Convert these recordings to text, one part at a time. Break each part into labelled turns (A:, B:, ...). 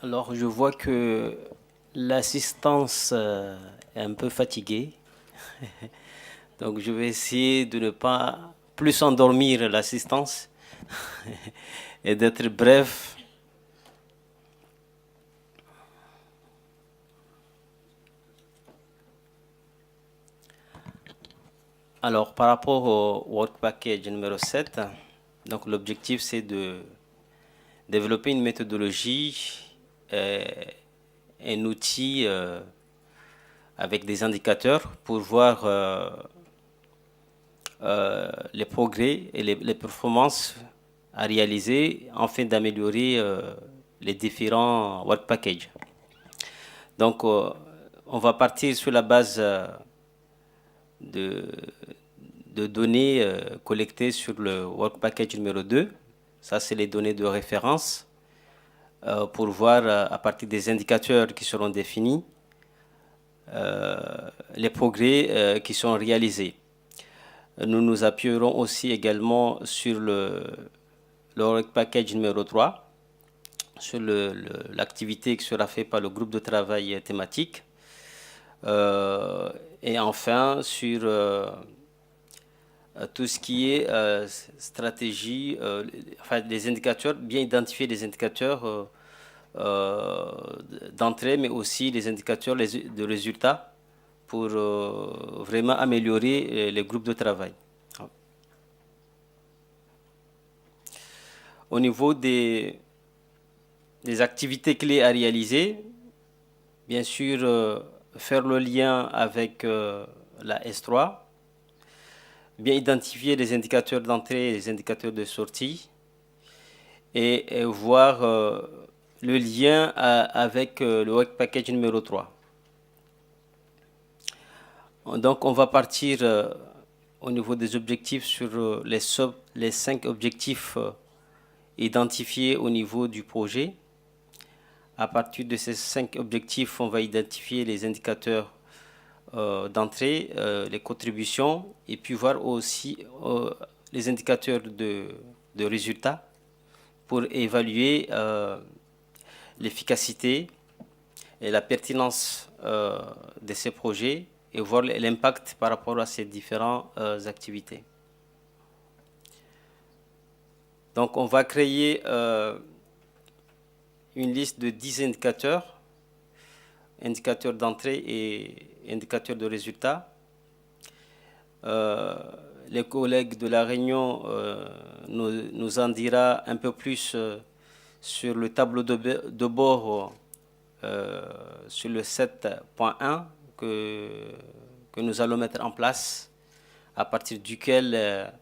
A: Alors, je vois que l'assistance est un peu fatiguée. Donc, je vais essayer de ne pas plus endormir l'assistance et d'être bref. Alors, par rapport au Work Package numéro 7, donc l'objectif c'est de développer une méthodologie, euh, un outil avec des indicateurs pour voir les progrès et les performances à réaliser afin d'améliorer les différents work packages. Donc, on va partir sur la base de, de données collectées sur le work package numéro 2. Ça, c'est les données de référence pour voir à partir des indicateurs qui seront définis les progrès qui sont réalisés. Nous nous appuierons aussi également sur le work package numéro 3, sur l'activité qui sera faite par le groupe de travail thématique. Et enfin, sur tout ce qui est stratégie, enfin les indicateurs, bien identifier les indicateurs d'entrée, mais aussi les indicateurs de résultats pour vraiment améliorer les groupes de travail. Au niveau des activités clés à réaliser, bien sûr, faire le lien avec la S3, bien identifier les indicateurs d'entrée et les indicateurs de sortie, et voir le lien avec le work package numéro 3. Donc on va partir au niveau des objectifs sur les 5 objectifs identifiés au niveau du projet. À partir de ces 5 objectifs, on va identifier les indicateurs d'entrée, les contributions, et puis voir aussi les indicateurs de résultats pour évaluer l'efficacité et la pertinence de ces projets et voir l'impact par rapport à ces différentes activités. Donc on va créer une liste de 10 indicateurs, indicateurs d'entrée et indicateurs de résultats. Les collègues de la Réunion nous en dira un peu plus sur le tableau de bord sur le 7.1 que nous allons mettre en place, à partir duquel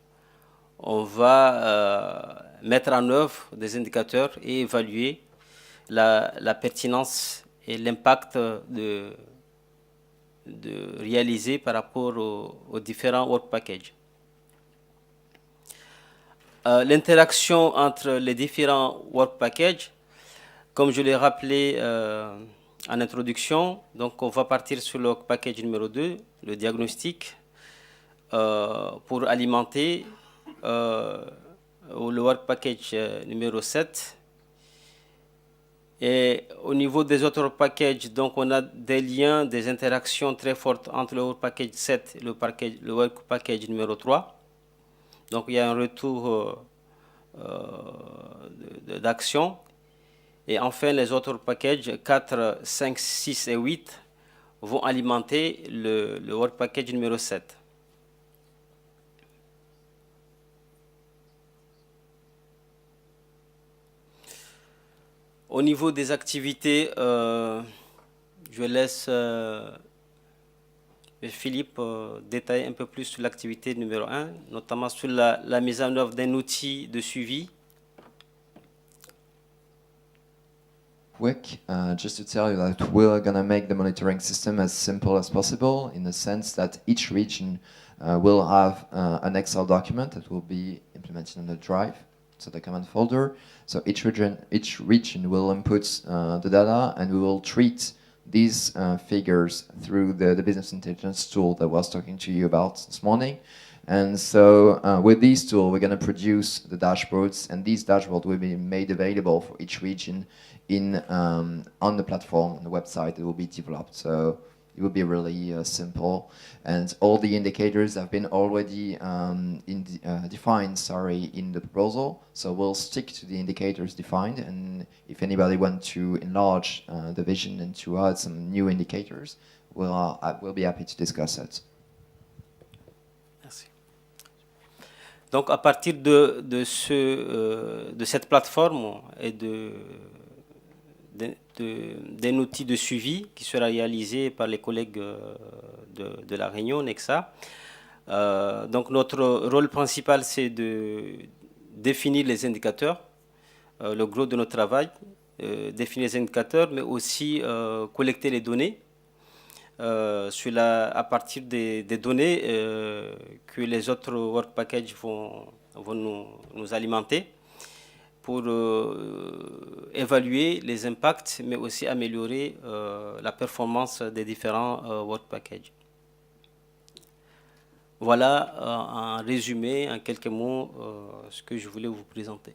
A: on va mettre en œuvre des indicateurs et évaluer la pertinence et l'impact de réaliser par rapport aux différents work packages. L'interaction entre les différents work packages, comme je l'ai rappelé en introduction, donc on va partir sur le work package numéro 2, le diagnostic, pour alimenter le work package numéro 7. Et au niveau des autres packages, donc on a des liens, des interactions très fortes entre le work package 7 et le work package numéro 3. Donc il y a un retour d'action. Et enfin, les autres packages 4, 5, 6 et 8 vont alimenter le work package numéro 7. Au niveau des activités, je laisse Philippe détailler un peu plus sur l'activité numéro 1, notamment sur la mise en œuvre d'un outil de suivi.
B: Quick, just to tell you that we're going to make the monitoring system as simple as possible, in the sense that each region will have an Excel document that will be implemented on the drive, so the command folder. So each region will input the data, and we will treat these figures through the business intelligence tool that I was talking to you about this morning. And so with this tool, we're going to produce the dashboards, and these dashboards will be made available for each region on the platform, on the website. It will be developed. So it will be really simple, and all the indicators have been already defined in the proposal. So we'll stick to the indicators defined, and if anybody wants to enlarge the vision and to add some new indicators, we'll be happy to discuss it.
A: Merci. Donc, à partir de cette plateforme et d'un outil de suivi qui sera réalisé par les collègues de la Réunion, Nexa. Donc notre rôle principal, c'est de définir les indicateurs, le gros de notre travail, définir les indicateurs, mais aussi collecter les données à partir des données que les autres work packages vont nous alimenter, pour évaluer les impacts, mais aussi améliorer la performance des différents work packages. Voilà en résumé, en quelques mots, ce que je voulais vous présenter.